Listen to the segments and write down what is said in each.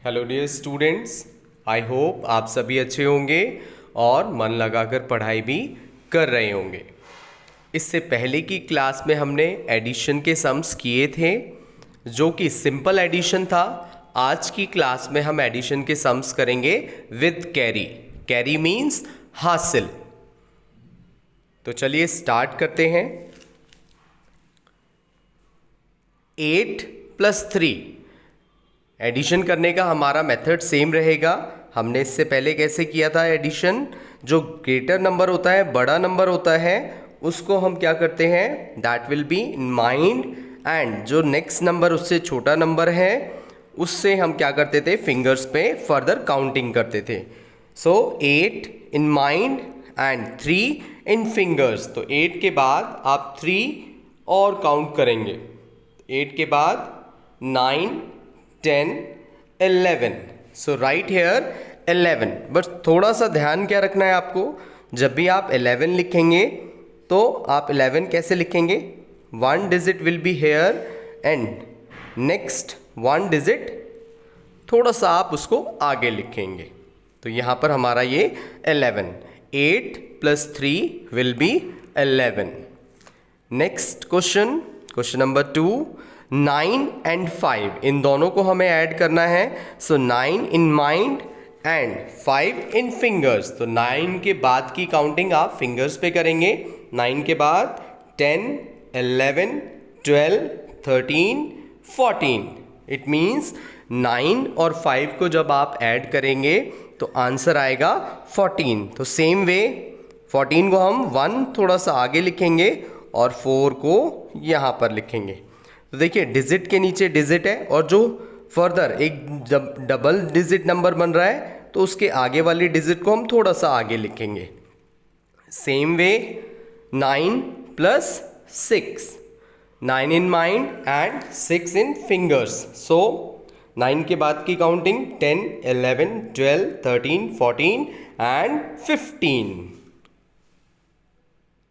Hello dear students, I hope आप सभी अच्छे होंगे और मन लगाकर पढ़ाई भी कर रहे होंगे। इससे पहले की क्लास में हमने एडिशन के सम्स किए थे जो कि सिंपल एडिशन था। आज की क्लास में हम एडिशन के सम्स करेंगे विद कैरी। कैरी मीन्स हासिल। तो चलिए स्टार्ट करते हैं। 8 + 3 एडिशन करने का हमारा मेथड सेम रहेगा। हमने इससे पहले कैसे किया था एडिशन? जो ग्रेटर नंबर होता है, बड़ा नंबर होता है, उसको हम क्या करते हैं, that will be in mind, and जो नेक्स्ट नंबर उससे छोटा नंबर है उससे हम क्या करते थे, फिंगर्स पे फर्दर काउंटिंग करते थे। सो 8 इन माइंड एंड 3 इन फिंगर्स। तो 8 के बाद आप 3 और काउंट करेंगे। 8 के बाद 9, 10, 11। सो राइट हेयर 11। बट थोड़ा सा ध्यान क्या रखना है आपको, जब भी आप 11 लिखेंगे तो आप 11 कैसे लिखेंगे? 1 digit will be here and next 1 digit थोड़ा सा आप उसको आगे लिखेंगे। तो यहाँ पर हमारा ये 11, 8 + 3 will be 11। Next question, question number 2, 9 and 5 इन दोनों को हमें ऐड करना है। सो 9 in mind and 5 in fingers. तो 9 के बाद की काउंटिंग आप फिंगर्स पे करेंगे। 9 के बाद 10, 11, 12, 13, 14। इट मीन्स 9 और 5 को जब आप ऐड करेंगे तो आंसर आएगा 14। तो सेम वे 14 को हम 1 थोड़ा सा आगे लिखेंगे और 4 को यहाँ पर लिखेंगे। तो देखिए डिजिट के नीचे डिजिट है और जो फर्दर एक जब डबल डिजिट नंबर बन रहा है तो उसके आगे वाली डिजिट को हम थोड़ा सा आगे लिखेंगे। Same way 9 + 6, 9 in mind and 6 in fingers. So 9 के बाद की counting 10, 11, 12, 13, 14 and 15।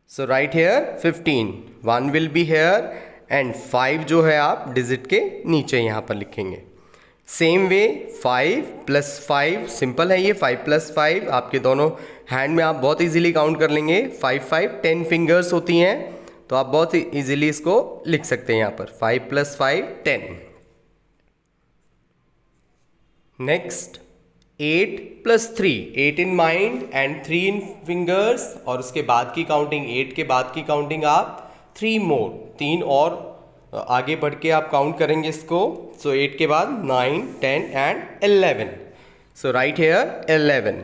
So right here 15, 1 will be here and 5 जो है आप डिजिट के नीचे यहाँ पर लिखेंगे। सेम वे 5 + 5 सिंपल है ये। 5 + 5 आपके दोनों हैंड में आप बहुत इजीली काउंट कर लेंगे। 5, 5 10 फिंगर्स होती हैं, तो आप बहुत इजीली इसको लिख सकते हैं यहाँ पर। 5 + 5 10। Next 8 + 3, 8 in mind and 3 in fingers. और उसके बाद की काउंटिंग, 8 के बाद की काउंटिंग आप 3 मोर, 3 और आगे बढ़ के आप काउंट करेंगे इसको। सो 8 के बाद 9, 10 एंड 11। So right hair 11।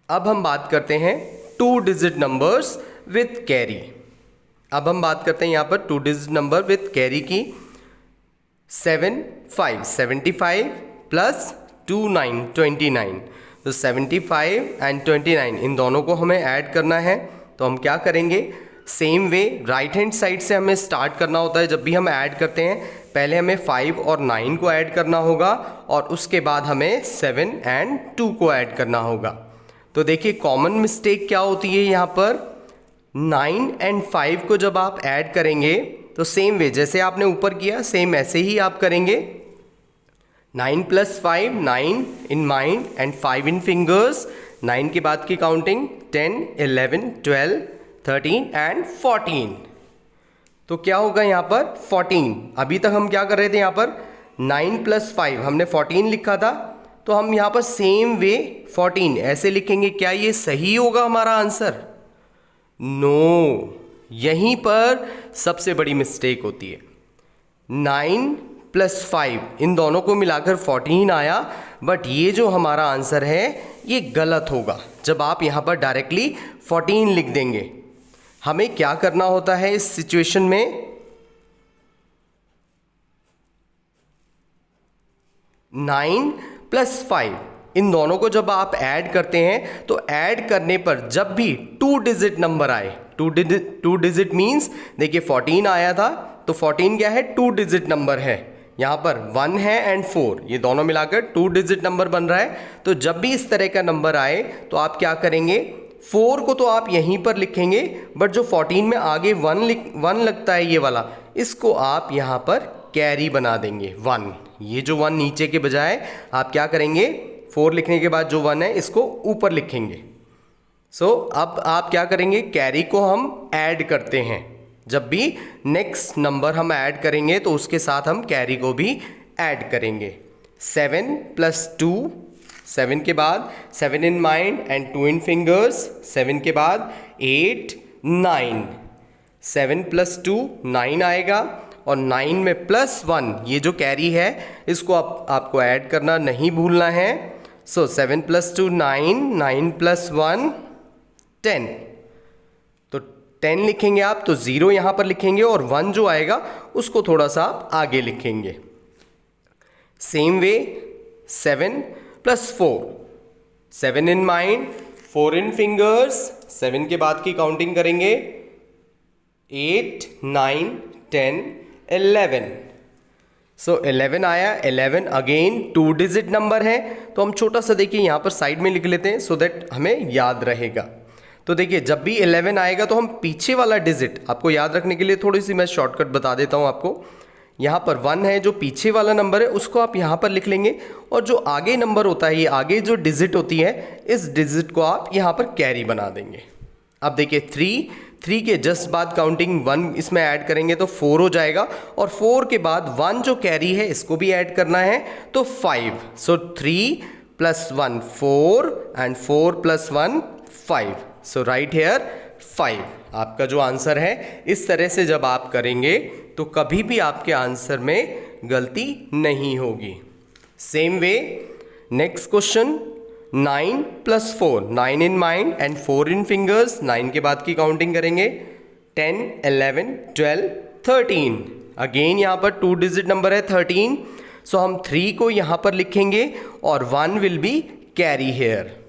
अब हम बात करते हैं 2 डिजिट नंबर्स विथ कैरी। अब हम बात करते हैं यहाँ पर 2 डिजिट नंबर विथ कैरी की। 7, 5 75 + 2, 9 29। तो 75 एंड 29 इन दोनों को हमें ऐड करना है। तो हम क्या करेंगे, same way right hand side से हमें स्टार्ट करना होता है। जब भी हम ऐड करते हैं पहले हमें 5 और 9 को ऐड करना होगा और उसके बाद हमें 7 एंड 2 को ऐड करना होगा। तो देखिए कॉमन मिस्टेक क्या होती है यहाँ पर, 9 एंड 5 को जब आप ऐड करेंगे तो सेम वे जैसे आपने ऊपर किया सेम ऐसे ही आप करेंगे। 9 + 5 9 in mind and 5 in fingers. 9 के बाद की काउंटिंग 10, 11, 12, 13 एंड 14। तो क्या होगा यहाँ पर 14। अभी तक हम क्या कर रहे थे, यहाँ पर 9 + 5 हमने 14 लिखा था, तो हम यहाँ पर सेम वे 14 ऐसे लिखेंगे। क्या ये सही होगा हमारा आंसर? नो, यहीं पर सबसे बड़ी मिस्टेक होती है। 9 + 5 इन दोनों को मिलाकर 14 आया, बट ये जो हमारा आंसर है ये गलत होगा जब आप यहाँ पर डायरेक्टली 14 लिख देंगे। हमें क्या करना होता है इस सिचुएशन में, 9 + 5 इन दोनों को जब आप ऐड करते हैं तो ऐड करने पर जब भी 2 डिजिट नंबर आए, 2 डिजिट मीन्स देखिए 14 आया था तो 14 क्या है, 2 डिजिट नंबर है। यहाँ पर 1 है एंड 4, ये दोनों मिलाकर 2 डिजिट नंबर बन रहा है। तो जब भी इस तरह का नंबर आए तो आप क्या करेंगे, 4 को तो आप यहीं पर लिखेंगे, बट जो 14 में आगे 1 लगता है ये वाला, इसको आप यहाँ पर कैरी बना देंगे 1। ये जो 1 नीचे के बजाय आप क्या करेंगे, 4 लिखने के बाद जो 1 है इसको ऊपर लिखेंगे। अब आप क्या करेंगे, कैरी को हम ऐड करते हैं। जब भी नेक्स्ट नंबर हम ऐड करेंगे तो उसके साथ हम कैरी को भी ऐड करेंगे। 7 + 2, 7 के बाद 7 in mind and 2 in fingers, 7 के बाद 8, 9, 7 + 2 9 आएगा, और 9 में +1 ये जो कैरी है इसको आपको ऐड करना नहीं भूलना है। 7 + 2 9, 9 + 1 10, तो 10 लिखेंगे आप, तो 0 यहाँ पर लिखेंगे और 1 जो आएगा उसको थोड़ा सा आप आगे लिखेंगे। Same way 7 + 4, 7 in mind, 4 in fingers, 7 के बाद की काउंटिंग करेंगे 8, 9, 10, 11। 11 आया। 11 अगेन 2 डिजिट नंबर है, तो हम छोटा सा देखिए यहाँ पर साइड में लिख लेते हैं सो दैट हमें याद रहेगा। तो देखिए जब भी 11 आएगा तो हम पीछे वाला डिजिट, आपको याद रखने के लिए थोड़ी सी मैं शॉर्टकट बता देता हूँ आपको। यहाँ पर 1 है, जो पीछे वाला नंबर है उसको आप यहाँ पर लिख लेंगे, और जो आगे नंबर होता है, ये आगे जो डिजिट होती है, इस डिजिट को आप यहाँ पर कैरी बना देंगे। अब देखिए 3 के जस्ट बाद काउंटिंग 1 इसमें ऐड करेंगे तो 4 हो जाएगा, और 4 के बाद 1 जो कैरी है इसको भी ऐड करना है तो 5। 3 + 1 4 एंड 4 + 1 5। राइट हेयर 5 आपका जो आंसर है। इस तरह से जब आप करेंगे तो कभी भी आपके आंसर में गलती नहीं होगी। Same way next question 9 + 4, 9 in mind and 4 in fingers, 9 के बाद की काउंटिंग करेंगे 10, 11, 12, 13। अगेन यहाँ पर 2 डिजिट नंबर है 13, हम 3 को यहाँ पर लिखेंगे और 1 विल बी कैरी हेयर।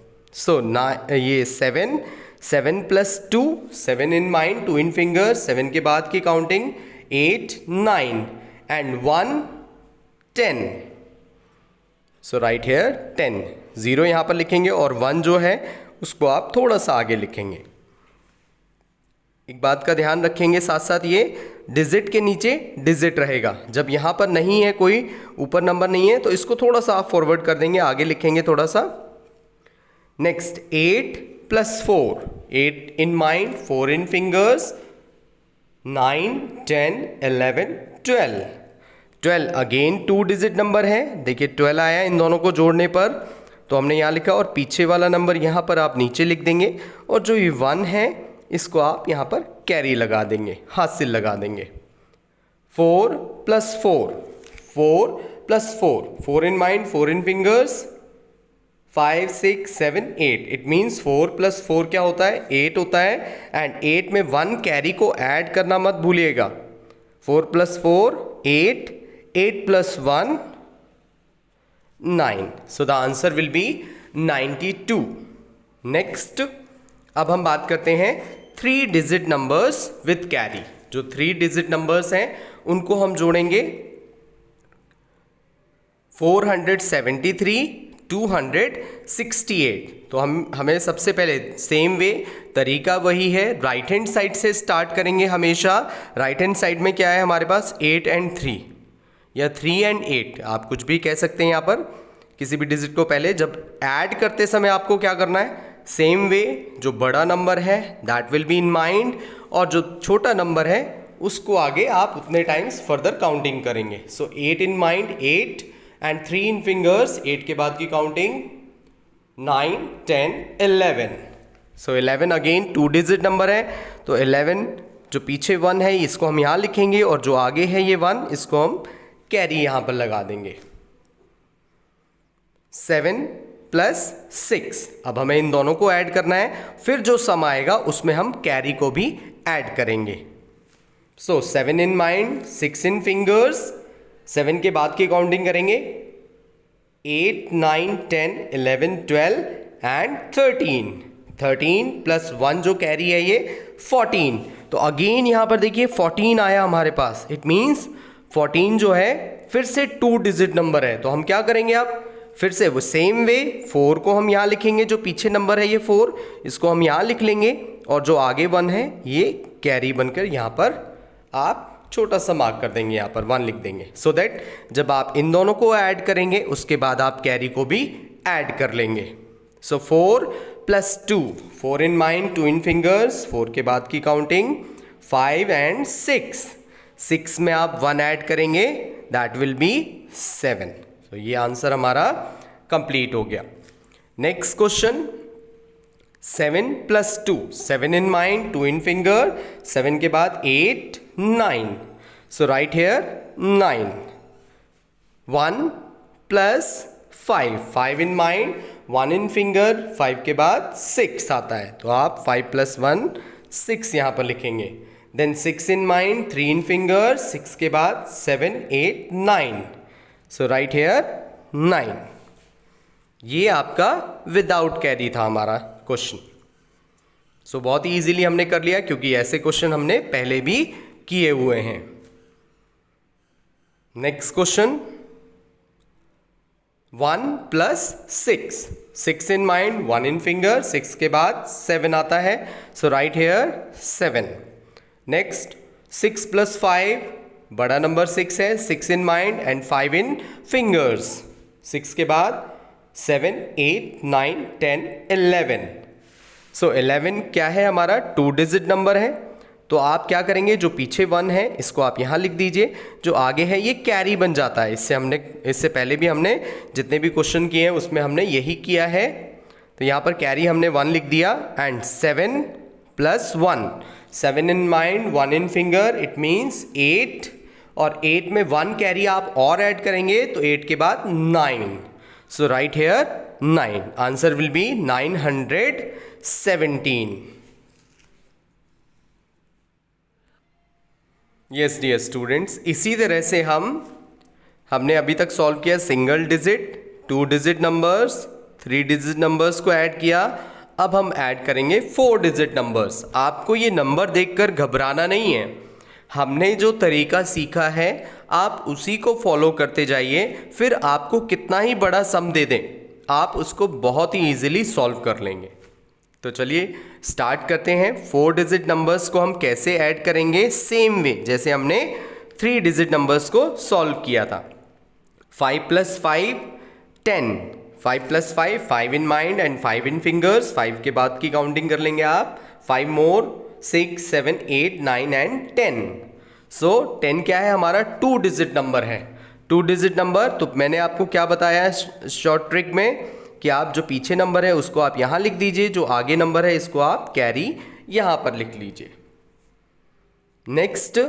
ये 7 + 2, 7 इन माइंड, 2 इन फिंगर्स, 7 के बाद की काउंटिंग 8, 9 एंड 1 10। Right hair 10। 0 यहाँ पर लिखेंगे और 1 जो है उसको आप थोड़ा सा आगे लिखेंगे। एक बात का ध्यान रखेंगे साथ साथ, ये डिजिट के नीचे डिजिट रहेगा। जब यहाँ पर नहीं है, कोई ऊपर नंबर नहीं है, तो इसको थोड़ा सा आप फॉरवर्ड कर देंगे, आगे लिखेंगे थोड़ा सा। Next 8 + 4, 8 in mind, 4 in fingers, 9, 10, 11, 12। 12 again 2 digit number है, देखिए 12 आया इन दोनों को जोड़ने पर, तो हमने यहाँ लिखा, और पीछे वाला नंबर यहाँ पर आप नीचे लिख देंगे, और जो ये 1 है इसको आप यहाँ पर कैरी लगा देंगे, हासिल लगा देंगे। 4 + 4, 4 + 4, 4 in mind, 4 in fingers, 5, 6, 7, 8। It means 4 + 4 क्या होता है, 8 होता है, एंड 8 में 1 कैरी को ऐड करना मत भूलिएगा। 4 + 4 8, 8 + 1 9। The answer will B 92। Next अब हम बात करते हैं 3 डिजिट नंबर्स विथ कैरी। जो 3 डिजिट नंबर्स हैं उनको हम जोड़ेंगे 473, 268। तो हमें सबसे पहले सेम वे, तरीका वही है, राइट हैंड साइड से स्टार्ट करेंगे हमेशा। राइट हैंड साइड में क्या है हमारे पास, 8 एंड 3 या 3 एंड 8, आप कुछ भी कह सकते हैं यहाँ पर। किसी भी डिजिट को पहले जब ऐड करते समय आपको क्या करना है, सेम वे, जो बड़ा नंबर है that will be in mind, और जो छोटा नंबर है उसको आगे आप उतने टाइम्स फर्दर काउंटिंग करेंगे। 8 in mind 8 and 3 in fingers, 8 के बाद की काउंटिंग 9, 10, 11। 11 अगेन 2 डिजिट नंबर है, तो 11 जो पीछे 1 है इसको हम यहाँ लिखेंगे, और जो आगे है ये 1 इसको हम कैरी यहाँ पर लगा देंगे। 7 + 6, अब हमें इन दोनों को ऐड करना है, फिर जो सम आएगा उसमें हम कैरी को भी ऐड करेंगे। 7 इन माइंड, 6 इन फिंगर्स, 7 के बाद की काउंटिंग करेंगे 8, 9, 10, 11, 12 एंड 13। 13 + 1 जो कैरी है ये 14। तो अगेन यहाँ पर देखिए 14 आया हमारे पास। इट मीन्स 14 जो है फिर से 2 डिजिट नंबर है, तो हम क्या करेंगे, अब फिर से वो सेम वे 4 को हम यहाँ लिखेंगे, जो पीछे नंबर है ये 4, इसको हम यहाँ लिख लेंगे, और जो आगे 1 है ये कैरी बनकर यहाँ पर आप छोटा सा मार्क कर देंगे, यहाँ पर 1 लिख देंगे, सो दैट जब आप इन दोनों को ऐड करेंगे उसके बाद आप कैरी को भी ऐड कर लेंगे। सो 4 + 2, 4 इन माइंड, 2 इन फिंगर्स, 4 के बाद की काउंटिंग 5 एंड 6, 6 में आप 1 ऐड करेंगे, दैट विल बी 7। तो ये आंसर हमारा कंप्लीट हो गया। Next question, 7 + 2, 7 in mind, 2 in finger, 7 के बाद 8, 9, so right here 9, 1 + 5, 5 in mind, 1 in finger, 5 के बाद 6 आता है, तो आप 5 + 1 6 यहाँ पर लिखेंगे। Then 6 in mind, 3 in finger, 6 के बाद 7, 8, 9, सो राइट हियर 9। ये आपका विदाउट कैरी था हमारा क्वेश्चन। सो बहुत ही इजीली हमने कर लिया, क्योंकि ऐसे क्वेश्चन हमने पहले भी किए हुए हैं। Next question, 1 + 6, 6 in mind, 1 in finger, 6 के बाद 7 आता है, सो राइट हियर 7। नेक्स्ट 6 + 5, बड़ा नंबर 6 है, 6 in mind and 5 in fingers, 6 के बाद 7, 8, 9, 10, 11, सो 11 क्या है हमारा 2 डिजिट नंबर है, तो आप क्या करेंगे, जो पीछे 1 है इसको आप यहाँ लिख दीजिए, जो आगे है ये कैरी बन जाता है। इससे पहले भी हमने जितने भी क्वेश्चन किए हैं उसमें हमने यही किया है, तो यहाँ पर कैरी हमने 1 लिख दिया, and 7 + 1, 7 in mind, 1 in finger, it means 8, और 8 में 1 कैरी आप और ऐड करेंगे, तो 8 के बाद 9, so right here 9, answer will be 917। Yes dear students, इसी तरह से हमने अभी तक सॉल्व किया single digit, 2 digit numbers, 3 digit numbers को ऐड किया। अब हम ऐड करेंगे 4 डिजिट नंबर्स। आपको ये नंबर देखकर घबराना नहीं है, हमने जो तरीका सीखा है आप उसी को फॉलो करते जाइए, फिर आपको कितना ही बड़ा सम दे दें आप उसको बहुत ही इजीली सॉल्व कर लेंगे। तो चलिए स्टार्ट करते हैं। 4 डिजिट नंबर्स को हम कैसे ऐड करेंगे, सेम वे जैसे हमने 3 डिजिट नंबर्स को सॉल्व किया था। 5 + 5, 10, 5 + 5, 5 in mind and 5 in fingers, 5 के बाद की काउंटिंग कर लेंगे आप, 5 मोर, 6, 7, 8, 9 एंड 10। सो 10 क्या है हमारा 2 डिजिट नंबर है। 2 डिजिट नंबर, तो मैंने आपको क्या बताया शॉर्ट ट्रिक में कि आप जो पीछे नंबर है उसको आप यहाँ लिख दीजिए, जो आगे नंबर है इसको आप कैरी यहाँ पर लिख लीजिए। नेक्स्ट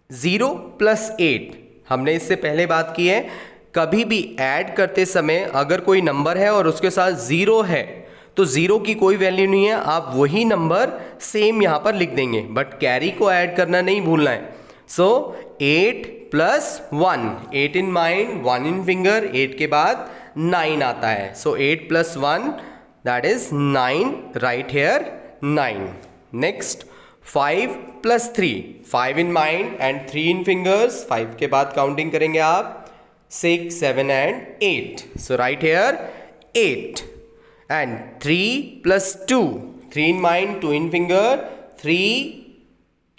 0 + 8, हमने इससे पहले बात की है, कभी भी ऐड करते समय अगर कोई नंबर है और उसके साथ 0 है तो 0 की कोई वैल्यू नहीं है, आप वही नंबर सेम यहाँ पर लिख देंगे, बट कैरी को ऐड करना नहीं भूलना है। सो 8 + 1, 8 इन माइंड, 1 इन फिंगर, 8 के बाद 9 आता है, सो 8 + 1 that is 9, right here 9। Next 5 + 3, 5 in mind and 3 in fingers, 5 के बाद काउंटिंग करेंगे आप 6, 7 and 8, so right here 8। And 3 + 2, 3 in mind, 2 in finger, 3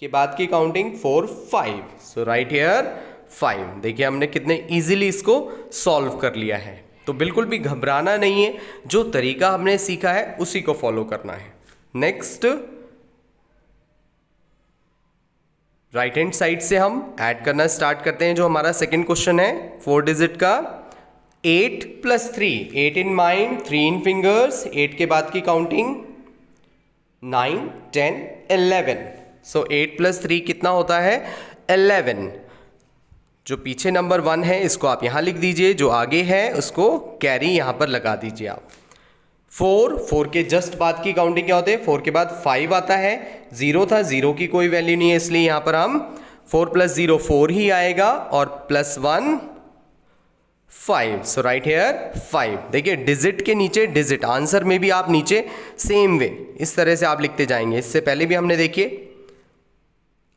के बाद की काउंटिंग 4, 5, सो राइट हियर 5। देखिए हमने कितने इजीली इसको सॉल्व कर लिया है। तो बिल्कुल भी घबराना नहीं है, जो तरीका हमने सीखा है उसी को फॉलो करना है। नेक्स्ट राइट हैंड साइड से हम ऐड करना स्टार्ट करते हैं, जो हमारा सेकंड क्वेश्चन है 4 डिजिट का। 8 + 3, 8 इन माइंड, 3 इन फिंगर्स, 8 के बाद की काउंटिंग 9, 10, 11, सो 8 + 3 कितना होता है 11। जो पीछे नंबर 1 है इसको आप यहाँ लिख दीजिए, जो आगे है उसको कैरी यहाँ पर लगा दीजिए आप। 4 के जस्ट बाद की काउंटिंग क्या होते हैं, 4 के बाद 5 आता है, 0 था, 0 की कोई वैल्यू नहीं है, इसलिए यहाँ पर हम 4 + 0 4 ही आएगा, और +1 5, सो राइट हेयर 5। देखिए डिजिट के नीचे डिजिट, आंसर में भी आप नीचे सेम वे इस तरह से आप लिखते जाएंगे। इससे पहले भी हमने देखिए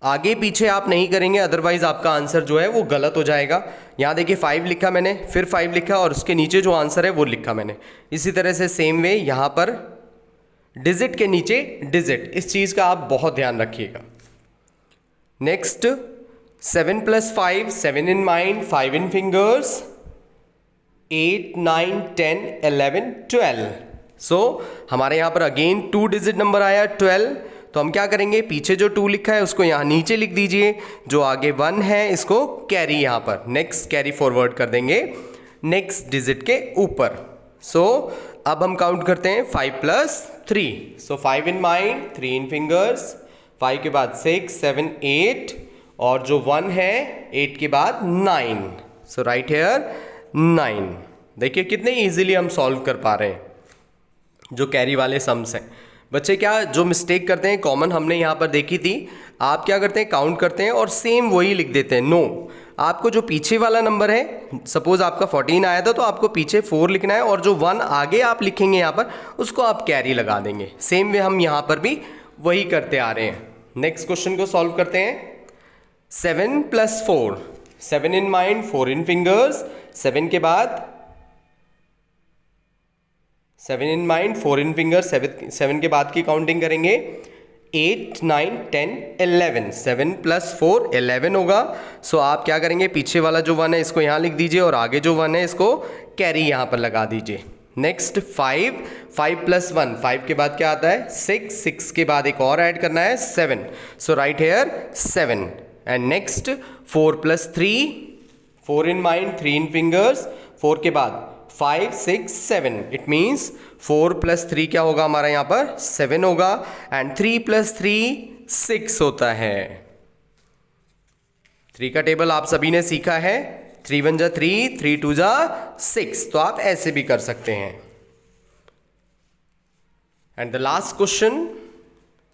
आगे पीछे आप नहीं करेंगे, अदरवाइज आपका आंसर जो है वो गलत हो जाएगा। यहाँ देखिए 5 लिखा मैंने, फिर 5 लिखा और उसके नीचे जो आंसर है वो लिखा मैंने। इसी तरह से सेम वे यहाँ पर डिजिट के नीचे डिजिट, इस चीज़ का आप बहुत ध्यान रखिएगा। Next 7 + 5, 7 in mind, 5 in fingers, 8, 9, 10, 11, 12। सो हमारे यहाँ पर अगेन 2 डिजिट नंबर आया 12। तो हम क्या करेंगे, पीछे जो 2 लिखा है उसको यहाँ नीचे लिख दीजिए, जो आगे 1 है इसको कैरी यहाँ पर नेक्स्ट कैरी फॉरवर्ड कर देंगे नेक्स्ट डिजिट के ऊपर। सो अब हम काउंट करते हैं 5 + 3। सो 5 इन माइंड, 3 इन फिंगर्स, 5 के बाद 6, 7, 8 और जो 1 है 8 के बाद 9। So right hair 9। देखिए कितने इजीली हम सॉल्व कर पा रहे हैं जो कैरी वाले सम्स हैं। बच्चे क्या जो मिस्टेक करते हैं कॉमन हमने यहाँ पर देखी थी, आप क्या करते हैं काउंट करते हैं और सेम वही लिख देते हैं। नो, आपको जो पीछे वाला नंबर है, सपोज आपका 14 आया था तो आपको पीछे 4 लिखना है और जो 1 आगे आप लिखेंगे यहाँ पर उसको आप कैरी लगा देंगे। सेम वे हम यहाँ पर भी वही करते आ रहे हैं। नेक्स्ट क्वेश्चन को सॉल्व करते हैं। 7 + 4, 7 इन माइंड, 4 इन फिंगर्स, 7 के बाद 7 इन माइंड, 4 इन फिंगर, 7 के बाद की काउंटिंग करेंगे 8, 9, 10, 11। 7 + 4 11 होगा। सो आप क्या करेंगे, पीछे वाला जो 1 है इसको यहाँ लिख दीजिए और आगे जो 1 है इसको कैरी यहाँ पर लगा दीजिए। नेक्स्ट 5, 5 + 1, 5 के बाद क्या आता है 6, 6 के बाद एक और ऐड करना है 7। So right here 7। And next 4 + 3, 4 in mind, 3 in fingers, 4 के बाद 5, 6, 7। इट मीन्स 4 + 3 क्या होगा हमारा यहाँ पर 7 होगा। एंड 3 + 3 6 होता है। 3 का टेबल आप सभी ने सीखा है, 3 × 1 = 3, 3 × 2 = 6। तो आप ऐसे भी कर सकते हैं। And the last question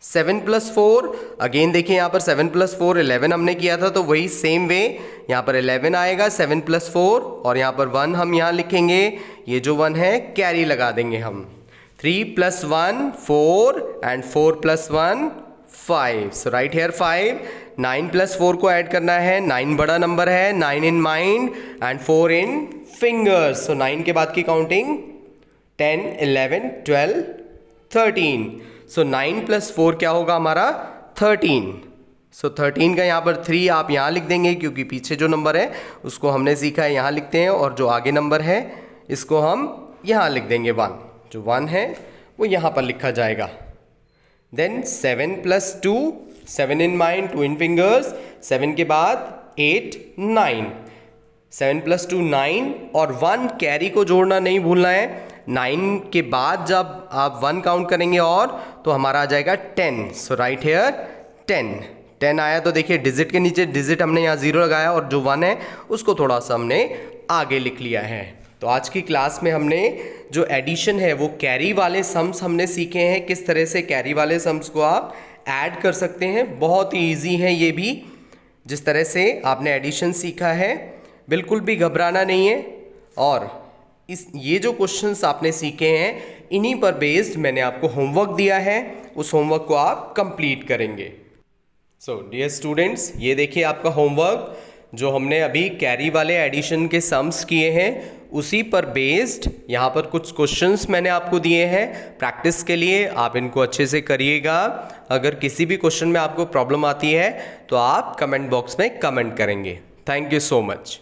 7 + 4। Again देखिए यहाँ पर 7 + 4 11 हमने किया था, तो वही सेम वे यहाँ पर 11 आएगा 7 + 4 और यहाँ पर 1 हम यहाँ लिखेंगे, ये जो 1 है कैरी लगा देंगे हम। 3 + 1 4 एंड 4 + 1 5। So right hair 5। 9 + 4 को ऐड करना है, 9 बड़ा नंबर है, 9 in mind and 4 in fingers. So 9 के बाद की काउंटिंग 10, 11, 12, 13। सो 9 + 4 क्या होगा हमारा 13। सो 13 का यहाँ पर 3 आप यहाँ लिख देंगे क्योंकि पीछे जो नंबर है उसको हमने सीखा है यहाँ लिखते हैं और जो आगे नंबर है इसको हम यहाँ लिख देंगे 1। जो 1 है वो यहाँ पर लिखा जाएगा। Then 7 + 2, 7 in mind, 2 in fingers, 7 के बाद 8, 9। 7 + 2 9 और 1 कैरी को जोड़ना नहीं भूलना है। 9 के बाद जब आप 1 काउंट करेंगे और तो हमारा आ जाएगा 10। सो राइट हेयर 10 आया तो देखिए डिजिट के नीचे डिजिट हमने यहाँ 0 लगाया और जो 1 है उसको थोड़ा सा हमने आगे लिख लिया है। तो आज की क्लास में हमने जो एडिशन है वो कैरी वाले सम्स हमने सीखे हैं, किस तरह से कैरी वाले सम्स को आप ऐड कर सकते हैं। बहुत ही ईजी है ये भी। जिस तरह से आपने एडिशन सीखा है बिल्कुल भी घबराना नहीं है। और ये जो क्वेश्चंस आपने सीखे हैं इन्हीं पर बेस्ड मैंने आपको होमवर्क दिया है, उस होमवर्क को आप कंप्लीट करेंगे। सो डियर स्टूडेंट्स, ये देखिए आपका होमवर्क जो हमने अभी कैरी वाले एडिशन के सम्स किए हैं उसी पर बेस्ड यहाँ पर कुछ क्वेश्चंस मैंने आपको दिए हैं प्रैक्टिस के लिए। आप इनको अच्छे से करिएगा। अगर किसी भी क्वेश्चन में आपको प्रॉब्लम आती है तो आप कमेंट बॉक्स में कमेंट करेंगे। Thank you so much.